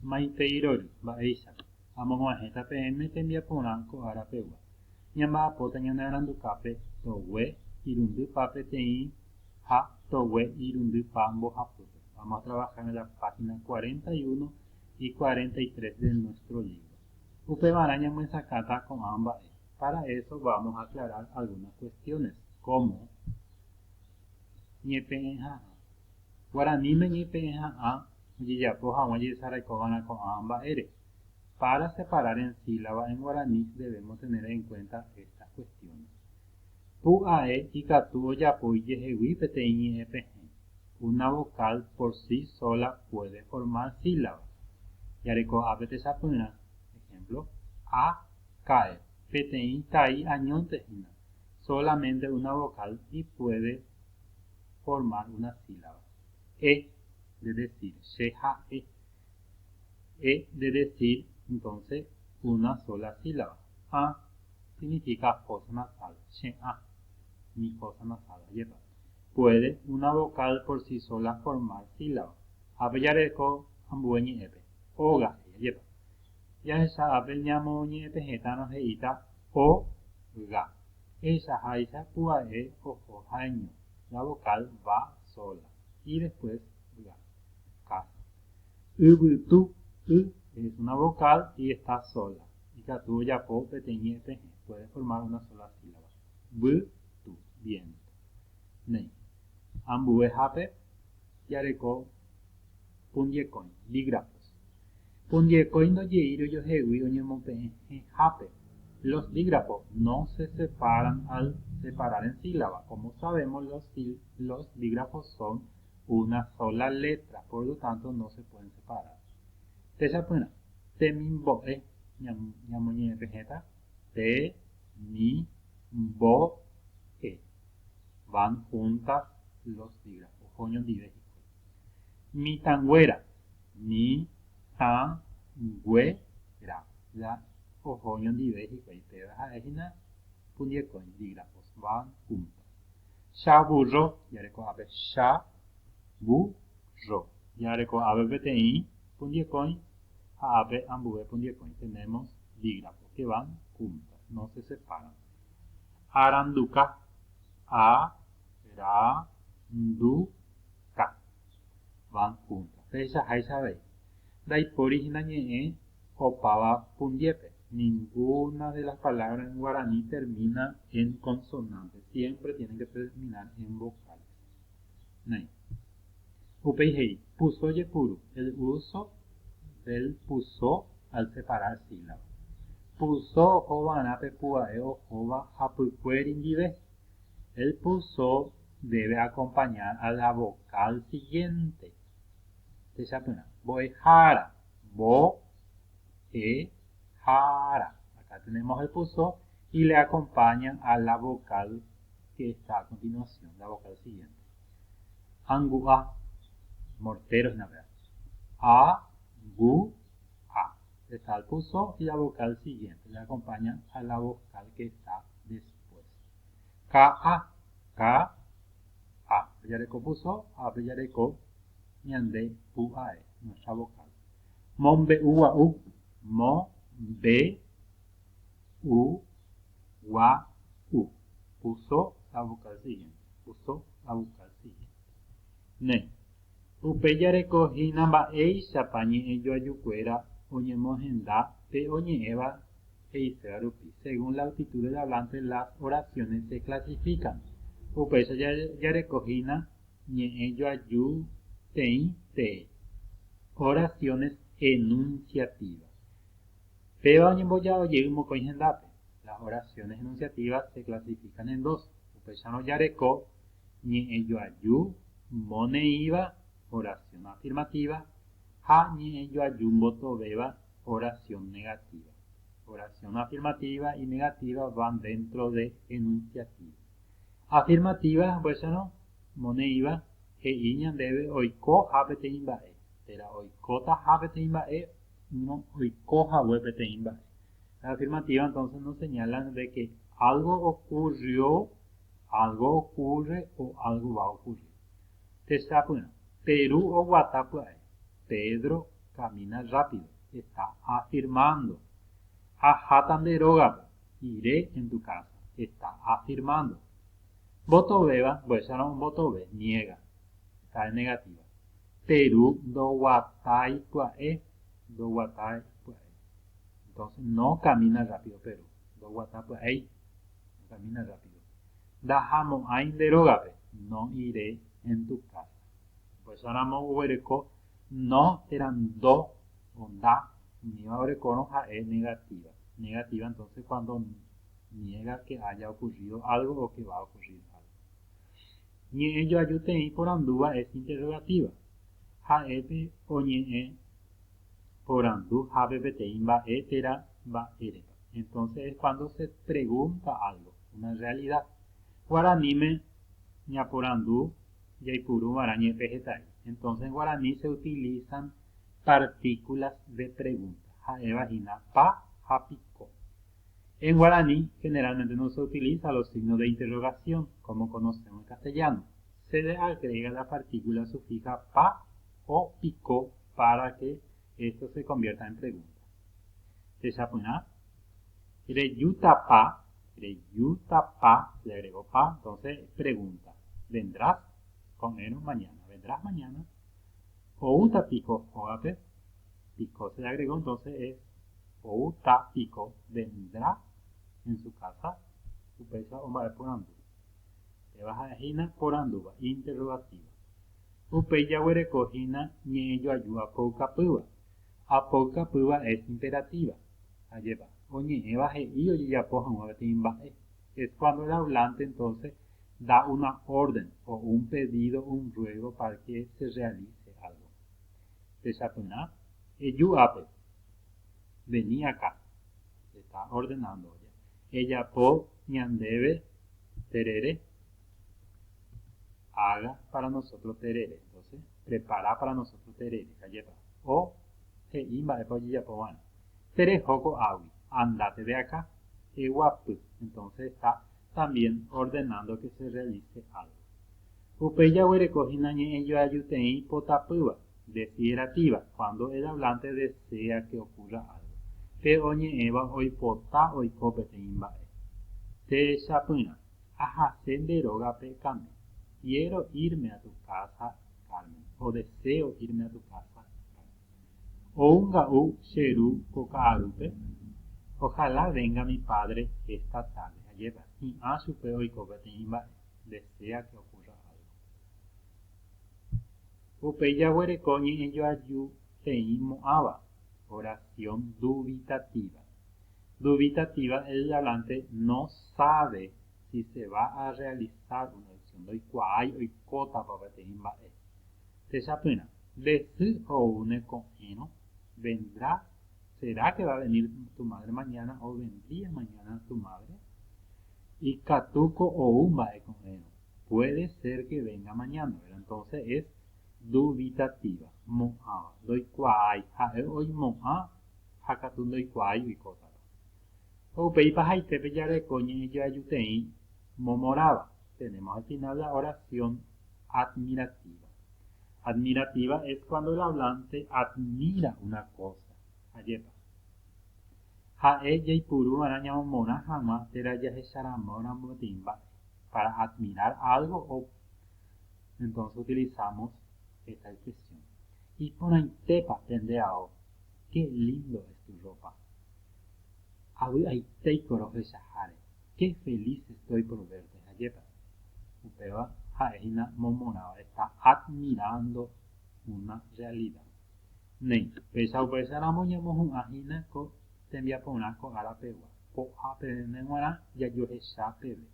maiteirori mba'éicha amog̃uahẽta peẽme tembiaporã ko ára pegua. Ñamba'apóta ñane arandukápe togue irundypa peteĩ ha togue irundypa mbohapýpe. Vamos a trabajar en la página 41 y 43 de nuestro libro. Upevarã ñamyesakãta ko'ã mba'e. Para eso vamos a aclarar algunas cuestiones, como ñepe'ẽha'a. Guaraníme ñepe'ẽha'a ojejapo hag̃ua jesaraikova'erã ko'ã mba'ére. Para separar en sílaba en guaraní debemos tener en cuenta estas cuestiones. Pu'ae ikatu ojapo ijehegui peteĩ ñe'ẽ pehẽ. Una vocal por sí sola puede formar sílaba. Jareko'ápe techapyrã. Ejemplo, a cae. Peteĩ tai añóntehína. Solamente una vocal y puede formar una sílaba. E de decir che-ha-e. E de decir entonces una sola sílaba. A significa fosa nasal. Che-a, mi fosa nasal. Puede una vocal por sí sola formar sílaba. Ape jareko ambue ñe'ẽpe. Oga. Jahecha'ápe ñamoñe'ẽpehetãrõ he'íta o-ga. Ehechaháicha pu'ae oho ha'eño. La vocal va sola. Y después ga. Casa. Yvytu. Y es una vocal y está sola. Ikatu ojapo peteĩ ñe'ẽ pehẽ. Puede formar una sola sílaba. Vytu. Viento. Nei. Ambuehápe jareko pundiekói. Dígrafos. Pundiekói ndoje'i rojohegui oñemope'ẽhápe. Los dígrafos no se separan al separar en sílaba. Como sabemos, los dígrafos son una sola letra, por lo tanto no se pueden separar. Techapyrã. Temimbo'e ñamoñe'ẽpehéta. Temimbo'e. Van juntas los dígrafos. Oñondive hikuái. Mitãnguéra. Mitãnguéra. La oñondive hikuái. Péva ha'éhina pundiekói. Dígrafos. Van juntas. Chaburro. Jareko'ápe chaburro. Jareko'ápe peteĩ pundiekói. Ha'ápe ambue pundiekói. Tenemos dígrafos que van juntas. No se separan. Aranduka. Aranduka. Van juntas. Ehechaháicha. Ndaipórihína ñe'ẽ opáva pundiépe. Ninguna de las palabras en guaraní termina en consonante. Siempre tienen que terminar en vocales. Nei. Upeihei. Puso jepuru. El uso del puso al separar sílabas. Puso ohova'erãpe pu'ae ohóva hapykuéri rindive. El puso debe acompañar a la vocal siguiente. Techapyrã. Mbo'ehára. Mbo'ehára. Acá tenemos el puso y le acompañan a la vocal que está a continuación, la vocal siguiente. Angu'a. Morteros en la verdad. A-gu-a. Está el puso y la vocal siguiente. Le acompañan a la vocal que está después. Ka-a. Ka-a. Jareko puso. Ape jareko ñande pu'ae. Nuestra vocal. Mombe'ugua'u. Mombe'ugua'u. Puso la vocal siguiente. Puso la vocal siguiente. Ne. Upe jarekohína mba'éichapa ñe'ẽjoajukuéra oñemohenda pe oñe'ẽva he'iséva rupi. Según la actitud del hablante, las oraciones se clasifican. Upéicha jarekohína ñe'ẽjoajuteĩ tee. Oraciones enunciativas. Péva oñembojaojey mokõi hendápe. Las oraciones enunciativas se clasifican en dos. Upéicharõ jareko ñe'ẽjoaju moneíva, oración afirmativa, ha ñe'ẽjoaju mbotovéva, oración negativa. Oración afirmativa y negativa van dentro de enunciativa. Afirmativa, upéicharõ moneíva, he'i ñandéve oiko ha peteĩ mba'e. Pero oikóta ha peteĩ mba'e, no oikohague peteĩ mba'e. La afirmativa entonces nos señalan de que algo ocurrió, algo ocurre o algo va a ocurrir. Techapyrã. Peru oguata pya'e. Pedro camina rápido, está afirmando. Ajatan deroga, iré en tu casa, está afirmando. Voto beba, pues ya no voto be, niega, está en negativa. Perú do guatai puae, do guatai puae. Entonces no camina rápido Perú, do guatai puae, no camina rápido. Dajamo ain derogape, no iré en tu casa. Pues ahora mo no eran do o da, ni no es negativa. Negativa entonces cuando niega que haya ocurrido algo o que va a ocurrir algo. Ni ello ayute por anduva es interrogativa. Jaepe o ñe por andu jabepetein va etera va erepa. Entonces es cuando se pregunta algo, una realidad. Guaranime ñaporandú yaipuru marañe vegetal. Entonces en guaraní se utilizan partículas de pregunta. Jaevagina pa, japico. En guaraní generalmente no se utiliza los signos de interrogación como conocemos en castellano. Se le agrega la partícula sufija pa o pico para que esto se convierta en pregunta. Desapuna, reyuta pa, le agregó pa, entonces pregunta. ¿Vendrás con él mañana? ¿Vendrás mañana? Outa pico, oape, pico se le agregó, entonces es outa pico, vendrá en su casa, upesa o va por andu. Te vas a hina por anduva, interrogativa. Upeya huerecojina ñeyo ayuda pouca púa. A pouca púa es imperativa. Alleva. Oñe evaje y oye ya poja un es cuando el hablante entonces da una orden o un pedido, un ruego para que se realice algo. Desapuna, ape, vení acá, se está ordenando ya. Ella po ñandebe terere, haga para nosotros terere, entonces prepara para nosotros terere, alleva. O te imba de pollo ya po van. Tere joco awi, andate de acá, eguapu, entonces está también ordenando que se realice algo. Upeya huerecojina ñe ello ayutei potapua, desiderativa, cuando el hablante desea que ocurra algo. Te oñe eva hoy pota hoy copete imbae. Te chapuna, aja senderoga pecame. Quiero irme a tu casa, Carmen, o deseo irme a tu casa, Carmen. O unga u sheru kokaarupe. Ojalá venga mi padre esta tarde. Lleva y a su peo y copete imbae. Desea que ocurra algo. Upeya huerecoñi en yo ayu teimo aba. Oración dubitativa. Dubitativa, el hablante no sabe si se va a realizar una acción. Doy cuay o cota para imbae. Se sapena. Desu o une con eno. Vendrá. ¿Será que va a venir tu madre mañana o vendría mañana tu madre? Y catuco o umbae con eno. Puede ser que venga mañana, ¿verdad? Entonces es dubitativa. Moa. Doy cuay. Jae hoy moa. Hakatun doy cuay y cota. O peipa haitepe yare coñe yo ayutei momoraba. Tenemos al final la oración admirativa. Admirativa es cuando el hablante admira una cosa. Ayepa. Jae yaipuru araña mona jamás teraya hesharamona motimba. Para admirar algo o entonces utilizamos esta expresión. Y por ahí tepa tendeao. Qué lindo es tu ropa. Qué feliz estoy por verte. Ayepa. Upeba jaeina momonaba. Está admirando una realidad. Nei, pesa upesa la moñamos un ajina ko tembia ponaco a la pegua. Po a peneguara ya yo esa pebe.